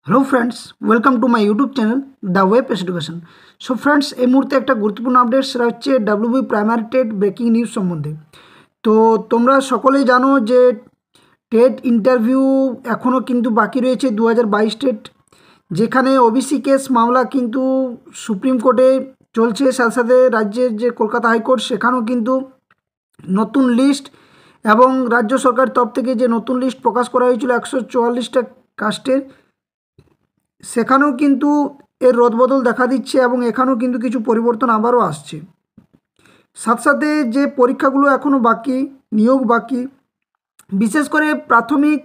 Hello friends, welcome to my YouTube channel the web education. So friends, এই মুহূর্তে একটা গুরুত্বপূর্ণ আপডেট, সেটা হচ্ছে WB primary TET breaking news সম্বন্ধে। তো তোমরা সকলেই জানো যে টেট ইন্টারভিউ এখনও কিন্তু বাকি রয়েছে 2022 টেট, যেখানে ওবিসি কেস মামলা কিন্তু সুপ্রিম কোর্টে চলছে। সাথে সাথে রাজ্যের যে কলকাতা হাইকোর্ট, সেখানেও কিন্তু নতুন লিস্ট এবং রাজ্য সরকারের তরফ থেকে যে নতুন লিস্ট প্রকাশ করা হয়েছিল 144টা কাস্টের, সেখানেও কিন্তু এর রদবদল দেখা দিচ্ছে এবং এখানেও কিন্তু কিছু পরিবর্তন আবারও আসছে। সাথে সাথে যে পরীক্ষাগুলো এখনও বাকি, নিয়োগ বাকি, বিশেষ করে প্রাথমিক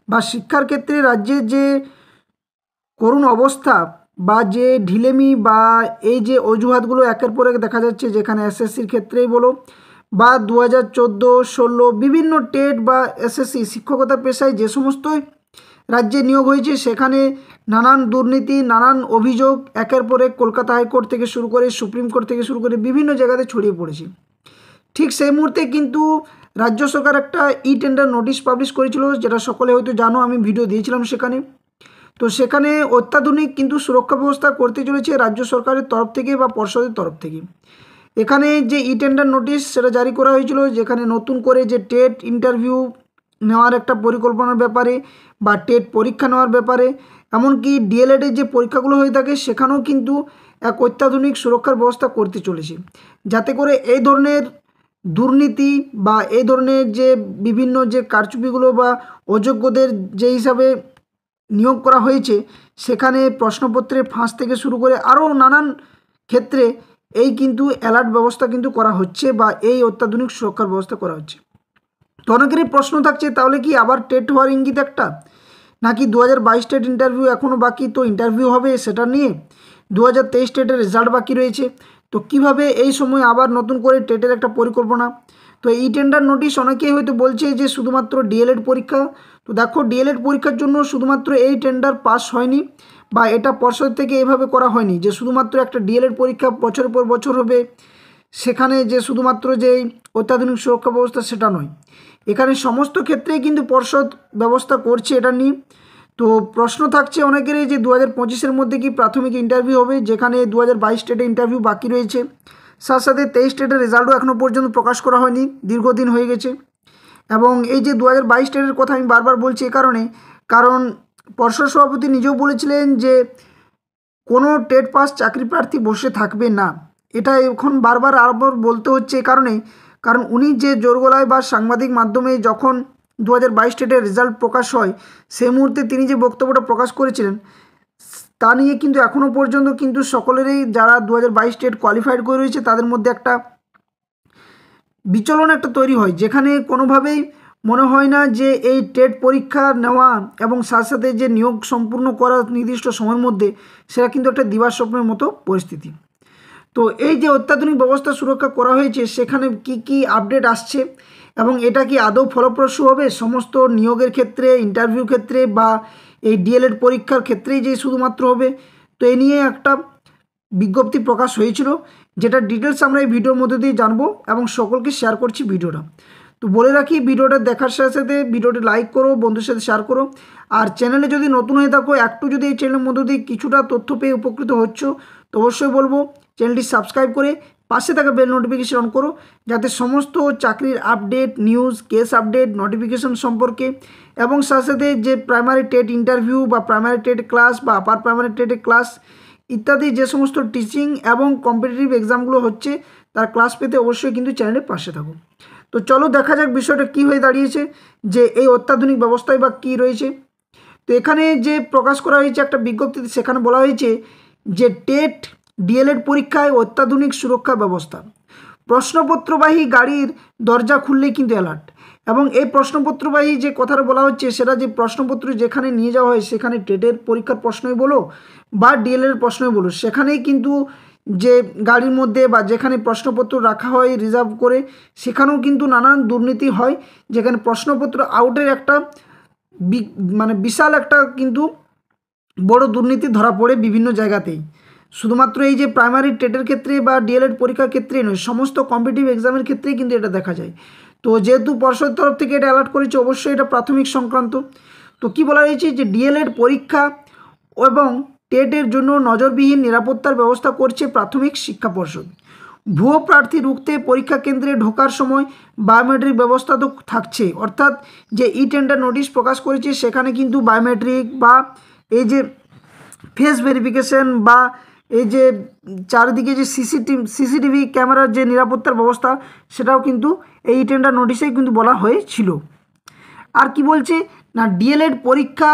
বা শিক্ষার ক্ষেত্রে রাজ্যের যে করুণ অবস্থা বা যে ঢিলেমি বা এই যে অজুহাতগুলো একের পর এক দেখা যাচ্ছে, যেখানে এসএসসির ক্ষেত্রেই বলো বা 2014, 16 বিভিন্ন টেট বা এসএসসি শিক্ষকতা পেশায় যে সমস্ত রাজ্যে নিয়োগ হয়েছে, সেখানে নানান দুর্নীতি, নানান অভিযোগ একের পর এক কলকাতা হাইকোর্ট থেকে শুরু করে সুপ্রিম কোর্ট থেকে শুরু করে বিভিন্ন জায়গাতে ছড়িয়ে পড়েছে। ঠিক সেই মুহূর্তে কিন্তু রাজ্য সরকার একটা ই টেন্ডার নোটিশ পাবলিশ করেছিল, যেটা সকলে হয়তো জানো, আমি ভিডিও দিয়েছিলাম সেখানে। তো সেখানে অত্যাধুনিক কিন্তু সুরক্ষা ব্যবস্থা করতে চলেছে রাজ্য সরকারের তরফ থেকে বা পর্ষদের তরফ থেকে। এখানে যে ই টেন্ডার নোটিশ সেটা জারি করা হয়েছিল, যেখানে নতুন করে যে টেট ইন্টারভিউ নেওয়ার একটা পরিকল্পনার ব্যাপারে বা টেট পরীক্ষা নেওয়ার ব্যাপারে, এমনকি ডিএলএডের যে পরীক্ষাগুলো হয়ে থাকে সেখানেও কিন্তু এক অত্যাধুনিক সুরক্ষার ব্যবস্থা করতে চলেছে, যাতে করে এই ধরনের দুর্নীতি বা এই ধরনের যে বিভিন্ন যে কারচুপিগুলো বা অযোগ্যদের যে হিসাবে নিয়োগ করা হয়েছে, সেখানে প্রশ্নপত্রের ফাঁস থেকে শুরু করে আরও নানান ক্ষেত্রে এই কিন্তু অ্যালার্ট ব্যবস্থা কিন্তু করা হচ্ছে বা এই অত্যাধুনিক সুরক্ষার ব্যবস্থা করা হচ্ছে। তো অনেকেরই প্রশ্ন থাকছে, তাহলে কি আবার টেট হওয়ার ইঙ্গিত একটা, নাকি 2022 টেট ইন্টারভিউ এখনও বাকি, তো ইন্টারভিউ হবে সেটা নিয়ে 2023 টেটের রেজাল্ট বাকি রয়েছে, তো কিভাবে এই সময় আবার নতুন করে টেটের একটা পরিকল্পনা। তো এই টেন্ডার নোটিশ অনেকেই হয়তো বলছে যে শুধুমাত্র ডিএলএড পরীক্ষা। তো দেখো, ডিএলএড পরীক্ষার জন্য শুধুমাত্র এই টেন্ডার পাস হয়নি বা এটা পর্ষদ থেকে এভাবে করা হয়নি যে শুধুমাত্র একটা ডিএলএড পরীক্ষা বছরের পর বছর হবে, সেখানে যে শুধুমাত্র যে অত্যাধুনিক সুরক্ষা ব্যবস্থা সেটা নয়। এখানে সমস্ত ক্ষেত্রেই কিন্তু পর্ষদ ব্যবস্থা করছে এটা নিয়ে। তো প্রশ্ন থাকছে অনেকেরই যে 2025-এর মধ্যে কি প্রাথমিক ইন্টারভিউ হবে, যেখানে 2022 টেটে ইন্টারভিউ বাকি রয়েছে। সাথে সাথে 23 টেটের রেজাল্টও এখনও পর্যন্ত প্রকাশ করা হয়নি, দীর্ঘদিন হয়ে গেছে। এবং এই যে 2022 টেটের কথা আমি বারবার বলছি এ কারণে, কারণ পর্ষদ সভাপতি নিজেও বলেছিলেন যে কোনো টেট পাস চাকরি প্রার্থী বসে থাকবে না। এটা এখন বারবার আবার বলতে হচ্ছে এ কারণে, কারণ উনি যে জোর গলায় বা সাংবাদিক মাধ্যমে যখন 2022 টেটের রেজাল্ট প্রকাশ হয়, সেই মুহূর্তে তিনি যে বক্তব্যটা প্রকাশ করেছিলেন, তা নিয়ে কিন্তু এখনও পর্যন্ত কিন্তু সকলেরই যারা 2022 টেট কোয়ালিফাইড করে রয়েছে তাদের মধ্যে একটা বিচলন একটা তৈরি হয়, যেখানে কোনোভাবেই মনে হয় না যে এই টেট পরীক্ষা নেওয়া এবং সাথে সাথে যে নিয়োগ সম্পূর্ণ করা নির্দিষ্ট সময়ের মধ্যে, সেটা কিন্তু একটা দিবাস্বপ্নের মতো পরিস্থিতি। তো এই যে অত্যাধুনিক ব্যবস্থা সুরক্ষা করা হয়েছে, সেখানে কি কি আপডেট আসছে এবং এটা কি আদৌ ফলপ্রসূ হবে সমস্ত নিয়োগের ক্ষেত্রে, ইন্টারভিউ ক্ষেত্রে বা এই ডিএলএড পরীক্ষার ক্ষেত্রেই যে শুধুমাত্র হবে, তো এ নিয়ে একটা বিজ্ঞপ্তি প্রকাশ হয়েছিল, যেটা ডিটেলস আমরা এই ভিডিওর মধ্যে দিয়ে জানবো এবং সকলকে শেয়ার করছি ভিডিওটা। তো বলে রাখি, ভিডিওটা দেখার সাথে সাথে ভিডিওটি লাইক করো, বন্ধুর সাথে শেয়ার করো, আর চ্যানেলে যদি নতুন হয়ে থাকো, একটু যদি এই চ্যানেলের মধ্যে দিয়ে কিছুটা তথ্য পেয়ে উপকৃত হচ্ছ, তো অবশ্যই বলবো চ্যানেলটি সাবস্ক্রাইব করে পাশে থাকা বেল নোটিফিকেশন অন করো, যাতে সমস্ত চাকরির update, news, case update, notification সম্পর্কে এবং সাথে সাথে যে প্রাইমারি টেট ইন্টারভিউ বা প্রাইমারি টেট ক্লাস বা আপার প্রাইমারি টেটের ক্লাস ইত্যাদি যে সমস্ত টিচিং এবং কম্পিটিটিভ এক্সামগুলো হচ্ছে, তার ক্লাস পেতে অবশ্যই কিন্তু চ্যানেলের পাশে থাকো। তো চলো দেখা যাক বিষয়টা কী হয়ে দাঁড়িয়েছে, যে এই অত্যাধুনিক ব্যবস্থায় বা কী রয়েছে। তো এখানে যে প্রকাশ করা হয়েছে একটা বিজ্ঞপ্তিতে, সেখানে বলা হয়েছে যে টেট ডিএলএড পরীক্ষায় অত্যাধুনিক সুরক্ষা ব্যবস্থা, প্রশ্নপত্রবাহী গাড়ির দরজা খুললেই কিন্তু অ্যালার্ট। এবং এই প্রশ্নপত্রবাহী যে কথাটা বলা হচ্ছে, সেটা যে প্রশ্নপত্র যেখানে নিয়ে যাওয়া হয়, সেখানে টেটের পরীক্ষার প্রশ্নই বলো বা ডিএলএড প্রশ্নই বলো, সেখানেই কিন্তু যে গাড়ির মধ্যে বা যেখানে প্রশ্নপত্র রাখা হয় রিজার্ভ করে, সেখানেও কিন্তু নানান দুর্নীতি হয়, যেখানে প্রশ্নপত্র আউটের একটা বিশাল একটা কিন্তু বড় দুর্নীতি ধরা পড়ে বিভিন্ন জায়গাতেই। শুধুমাত্র এই যে প্রাইমারি টেটের ক্ষেত্রে বা ডিএলএড পরীক্ষার ক্ষেত্রেই নয়, সমস্ত কম্পিটিটিভ এক্সামের ক্ষেত্রেই কিন্তু এটা দেখা যায়। তো যেহেতু পর্ষদের তরফ থেকে এটা অ্যালার্ট করেছে, অবশ্যই এটা প্রাথমিক সংক্রান্ত। তো কি বলা হয়েছে যে ডিএলএড পরীক্ষা এবং টেটের জন্য নজরবিহীন নিরাপত্তার ব্যবস্থা করছে প্রাথমিক শিক্ষা পর্ষদ। ভুয়ো প্রার্থী রুখতে পরীক্ষা কেন্দ্রে ঢোকার সময় বায়োমেট্রিক ব্যবস্থা তো থাকছে, অর্থাৎ যে ই টেন্ডার নোটিশ প্রকাশ করেছে সেখানে কিন্তু বায়োমেট্রিক বা এই যে ফেস ভেরিফিকেশন বা এই যে চারিদিকে যে সিসিটিভি ক্যামেরার যে নিরাপত্তার ব্যবস্থা সেটাও কিন্তু এই ই টেন্ডার নোটিশেই কিন্তু বলা হয়েছিল। আর কি বলছে না, ডিএলএড পরীক্ষা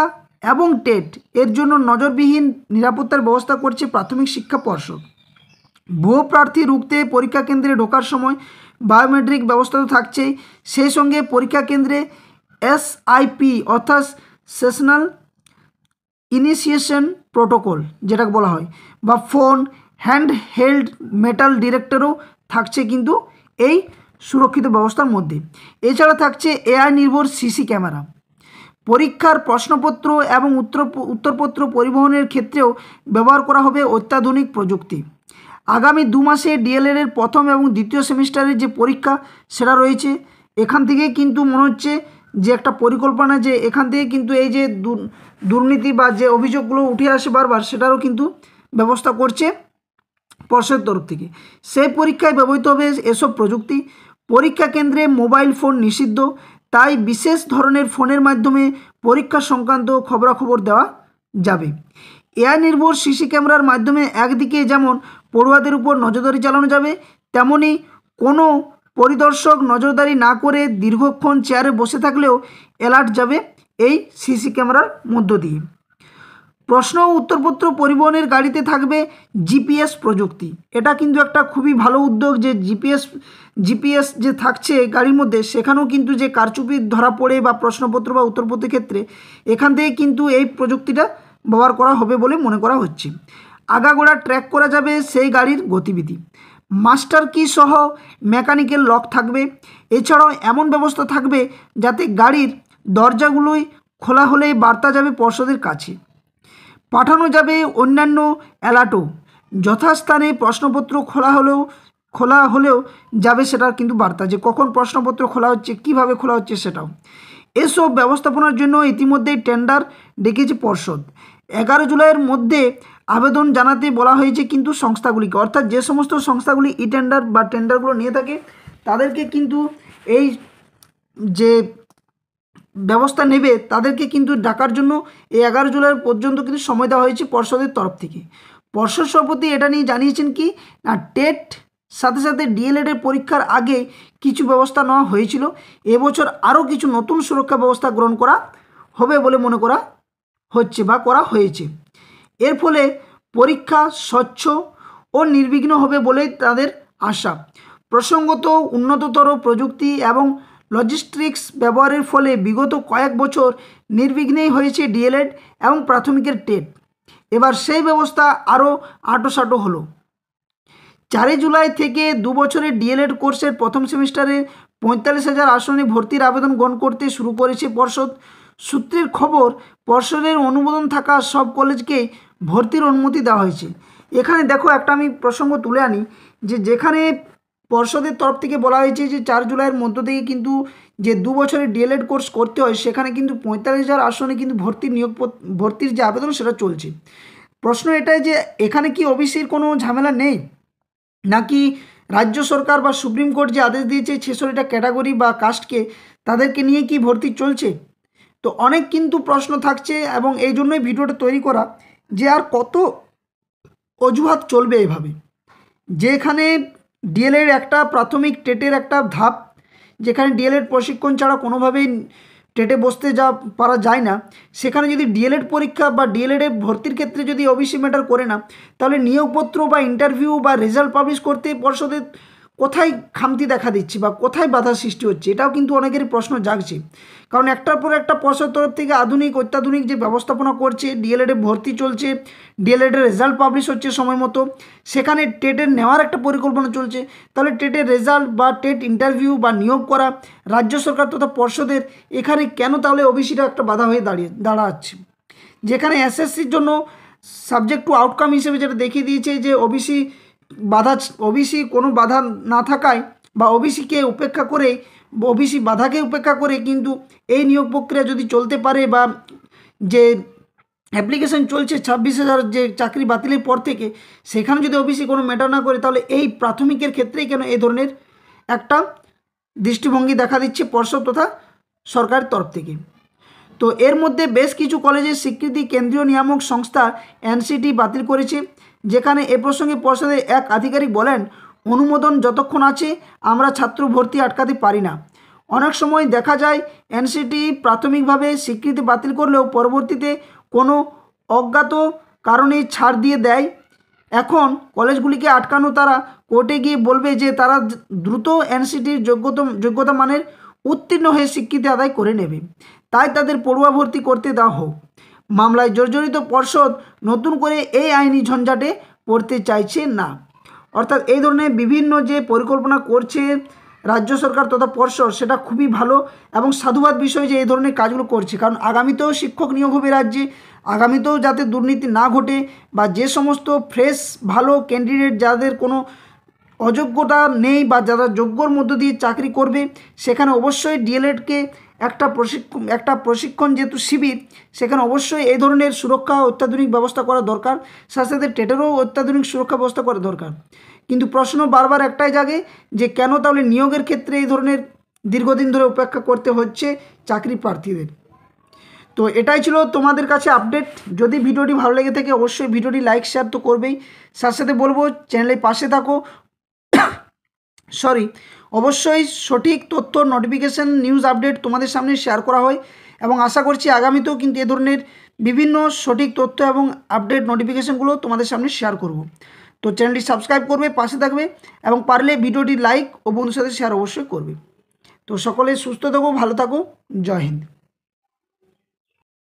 এবং টেট এর জন্য নজরবিহীন নিরাপত্তার ব্যবস্থা করছে প্রাথমিক শিক্ষা পর্ষদ। ভুয়ো প্রার্থী রুখতে পরীক্ষা কেন্দ্রে ঢোকার সময় বায়োমেট্রিক ব্যবস্থা তো থাকছেই, সেই সঙ্গে পরীক্ষা কেন্দ্রে এসআইপি অর্থাৎ সেশনাল ইনিশিয়েশন প্রোটোকল যেটাকে বলা হয় বা ফোন হ্যান্ড হেল্ড মেটাল ডিটেক্টরও থাকছে কিন্তু এই সুরক্ষিত ব্যবস্থার মধ্যে। এছাড়া থাকছে এআই নির্ভর সিসি ক্যামেরা। পরীক্ষার প্রশ্নপত্র এবং উত্তরপত্র পরিবহনের ক্ষেত্রেও ব্যবহার করা হবে অত্যাধুনিক প্রযুক্তি। আগামী 2 মাসে ডিএলএড প্রথম এবং দ্বিতীয় সেমিস্টারের যে পরীক্ষা সেটা রয়েছে, এখান থেকে কিন্তু মনে হচ্ছে যে একটা পরিকল্পনা, যে এখান থেকে কিন্তু এই যে দুর্নীতি বা যে অভিযোগগুলো উঠে আসে বারবার সেটারও কিন্তু ব্যবস্থা করছে পর্ষদের তরফ থেকে। সেই পরীক্ষায় ব্যবহৃত হবে এসব প্রযুক্তি। পরীক্ষা কেন্দ্রে মোবাইল ফোন নিষিদ্ধ, তাই বিশেষ ধরনের ফোনের মাধ্যমে পরীক্ষা সংক্রান্ত খবরাখবর দেওয়া যাবে। এআই নির্ভর সিসি ক্যামেরার মাধ্যমে একদিকে যেমন পড়ুয়াদের উপর নজরদারি চালানো যাবে, তেমনি কোনো পরিদর্শক নজরদারি না করে দীর্ঘক্ষণ চেয়ারে বসে থাকলেও অ্যালার্ট যাবে এই সিসি ক্যামেরার মধ্য দিয়ে। প্রশ্ন ও উত্তরপত্র পরিবহনের গাড়িতে থাকবে জিপিএস প্রযুক্তি। এটা কিন্তু একটা খুবই ভালো উদ্যোগ, যে জিপিএস যে থাকছে গাড়ির মধ্যে, সেখানেও কিন্তু যে কারচুপি ধরা পড়ে বা প্রশ্নপত্র বা উত্তরপত্রের ক্ষেত্রে এখান থেকে কিন্তু এই প্রযুক্তিটা ব্যবহার করা হবে বলে মনে করা হচ্ছে। আগাগোড়া ট্র্যাক করা যাবে সেই গাড়ির গতিবিধি। মাস্টার কি সহ মেকানিক্যাল লক থাকবে। এছাড়াও এমন ব্যবস্থা থাকবে যাতে গাড়ির দরজাগুলোই খোলা হলেই বার্তা যাবে পর্ষদের কাছে। পাঠানো যাবে অন্যান্য অ্যালার্টও, যথাস্থানে প্রশ্নপত্র খোলা হলেও যাবে সেটার কিন্তু বার্তা, যে কখন প্রশ্নপত্র খোলা হচ্ছে, কিভাবে খোলা হচ্ছে সেটাও। এসব ব্যবস্থাপনার জন্য ইতিমধ্যেই টেন্ডার ডেকেছে পর্ষদ। 11 জুলাইয়ের মধ্যে আবেদন জানাতে বলা হয়েছে কিন্তু সংস্থাগুলিকে, অর্থাৎ যে সমস্ত সংস্থাগুলি ই টেন্ডার বা টেন্ডারগুলো নিয়ে থাকে তাদেরকে কিন্তু এই যে ব্যবস্থা নেবে তাদেরকে কিন্তু ডাকার জন্য এই 11 জুলাই পর্যন্ত কিন্তু সময় দেওয়া হয়েছে পর্ষদের তরফ থেকে। পর্ষদ সভাপতি এটা নিয়ে জানিয়েছেন কি না, টেট সাথে সাথে ডিএলএডের পরীক্ষার আগে কিছু ব্যবস্থা নেওয়া হয়েছিল, এবছর আরও কিছু নতুন সুরক্ষা ব্যবস্থা গ্রহণ করা হবে বলে মনে করা হচ্ছে বা করা হয়েছে। এর ফলে পরীক্ষা স্বচ্ছ ও নির্বিঘ্ন হবে বলে তাদের আশা। প্রসঙ্গত উন্নততর প্রযুক্তি এবং লজিস্টিক্স ব্যবহারের ফলে বিগত কয়েক বছর নির্বিঘ্নেই হয়েছে ডিএলএড এবং প্রাথমিকের টেট। এবার সেই ব্যবস্থা আরও আঁটোসাঁটো হলো। 4 জুলাই থেকে 2 বছরের ডিএলএড কোর্সের প্রথম সেমিস্টারে 45,000 আসনে ভর্তির আবেদন গ্রহণ করতে শুরু করেছে পর্ষদ। সূত্রের খবর, পর্ষদের অনুমোদন থাকা সব কলেজকে ভর্তির অনুমতি দেওয়া হয়েছে। এখানে দেখো একটা আমি প্রসঙ্গ তুলে আনি, যেখানে পর্ষদের তরফ থেকে বলা হয়েছে যে 4 জুলাইয়ের মধ্য থেকে কিন্তু যে 2 বছরের ডিএলএড কোর্স করতে হয়, সেখানে কিন্তু 45,000 আসনে কিন্তু ভর্তির যে আবেদন সেটা চলছে। প্রশ্ন এটাই যে এখানে কি ওবিসির কোনো ঝামেলা নেই, নাকি রাজ্য সরকার বা সুপ্রিম কোর্ট যে আদেশ দিয়েছে 46টা ক্যাটাগরি বা কাস্টকে তাদেরকে নিয়ে কি ভর্তি চলছে? তো অনেক কিন্তু প্রশ্ন থাকছে এবং এই জন্যই ভিডিওটা তৈরি করা, যে আর কত অজুহাত চলবে এভাবে, যেখানে ডিএলএড একটা প্রাথমিক টেটের একটা ধাপ, যেখানে ডিএলএড প্রশিক্ষণ ছাড়া কোনোভাবেই টেটে বসতে পারা যায় না, সেখানে যদি ডিএলএড পরীক্ষা বা ডিএলএডের ভর্তির ক্ষেত্রে যদি ওবিসি ম্যাটার করে না, তাহলে নিয়োগপত্র বা ইন্টারভিউ বা রেজাল্ট পাবলিশ করতে পর্ষদের কোথায় খামতি দেখা দিচ্ছে বা কোথায় বাধা সৃষ্টি হচ্ছে, এটাও কিন্তু অনেকেরই প্রশ্ন জাগছে। কারণ একটার পর একটা পর্ষদ তরফ থেকে অত্যাধুনিক যে ব্যবস্থাপনা করছে, ডিএলএডে ভর্তি চলছে, ডিএলএডের রেজাল্ট পাবলিশ হচ্ছে সময় মতো, সেখানে টেটের নেওয়ার একটা পরিকল্পনা চলছে, তাহলে টেটের রেজাল্ট বা টেট ইন্টারভিউ বা নিয়োগ করা রাজ্য সরকার তথা পর্ষদের এখানে কেন তাহলে ওবিসিটা একটা বাধা হয়ে দাঁড়াচ্ছে, যেখানে এসএসসির জন্য সাবজেক্ট টু আউটকাম হিসেবে যেটা দেখিয়ে দিয়েছে যে ওবিসি কোনো বাধা না থাকায় বা ওবিসি বাধাকে উপেক্ষা করে কিন্তু এই নিয়োগ প্রক্রিয়া যদি চলতে পারে বা যে অ্যাপ্লিকেশন চলছে 26,000 যে চাকরি বাতিলের পর থেকে, সেখানে যদি ওবিসি কোনো ম্যাটার না করে, তাহলে এই প্রাথমিকের ক্ষেত্রেই কেন এই ধরনের একটা দৃষ্টিভঙ্গি দেখা দিচ্ছে পর্ষদ তথা সরকারের তরফ থেকে। তো এর মধ্যে বেশ কিছু কলেজের স্বীকৃতি কেন্দ্রীয় নিয়ামক সংস্থা এনসিটি বাতিল করেছে, যেখানে এ প্রসঙ্গে পর্ষদের এক আধিকারিক বলেন, অনুমোদন যতক্ষণ আছে আমরা ছাত্র ভর্তি আটকাতে পারি না। অনেক সময় দেখা যায় এনসিটি প্রাথমিকভাবে স্বীকৃতি বাতিল করলেও পরবর্তীতে কোনো অজ্ঞাত কারণে ছাড় দিয়ে দেয়। এখন কলেজগুলিকে আটকানো তারা কোর্টে গিয়ে বলবে যে তারা দ্রুত এনসিটির যোগ্যতা মানের উত্তীর্ণ হয়ে স্বীকৃতি আদায় করে নেবে, তাই তাদের পড়ুয়া ভর্তি করতে দেওয়া হোক। মামলায় জর্জরিত পর্ষদ নতুন করে এই আইনি ঝঞ্ঝাটে পড়তে চাইছে না। অর্থাৎ এই ধরনের বিভিন্ন যে পরিকল্পনা করছে রাজ্য সরকার তথা পর্ষদ, সেটা খুবই ভালো এবং সাধুবাদ বিষয় যে এই ধরনের কাজগুলো করছে, কারণ আগামীতেও শিক্ষক নিয়োগ হবে রাজ্যে, আগামীতেও যাতে দুর্নীতি না ঘটে বা যে সমস্ত ফ্রেশ ভালো ক্যান্ডিডেট যাদের কোনো অযোগ্যতা নেই বা যারা যোগ্যর মধ্য দিয়ে চাকরি করবে, সেখানে অবশ্যই ডিএলএডকে একটা প্রশিক্ষণ যেহেতু শিবির, সেখানে অবশ্যই এই ধরনের সুরক্ষা অত্যাধুনিক ব্যবস্থা করা দরকার, সাথে সাথে টেটেরও অত্যাধুনিক সুরক্ষা ব্যবস্থা করা দরকার। কিন্তু প্রশ্ন বারবার একটাই জাগে যে কেন তাহলে নিয়োগের ক্ষেত্রে এই ধরনের দীর্ঘদিন ধরে উপেক্ষা করতে হচ্ছে চাকরি প্রার্থীদের। তো এটাই ছিল তোমাদের কাছে আপডেট। যদি ভিডিওটি ভালো লেগে থাকে অবশ্যই ভিডিওটি লাইক শেয়ার তো করবেই, সাথে সাথে বলবো চ্যানেলের পাশে থাকো। অবশ্যই সঠিক তথ্য, নোটিফিকেশান, নিউজ আপডেট তোমাদের সামনে শেয়ার করা হয় এবং আশা করছি আগামীতেও কিন্তু এ ধরনের বিভিন্ন সঠিক তথ্য এবং আপডেট নোটিফিকেশানগুলো তোমাদের সামনে শেয়ার করব। তো চ্যানেলটি সাবস্ক্রাইব করবে, পাশে থাকবে এবং পারলে ভিডিওটি লাইক ও বন্ধুর সাথে শেয়ার অবশ্যই করবে। তো সকলে সুস্থ থাকো, ভালো থাকো, জয় হিন্দ।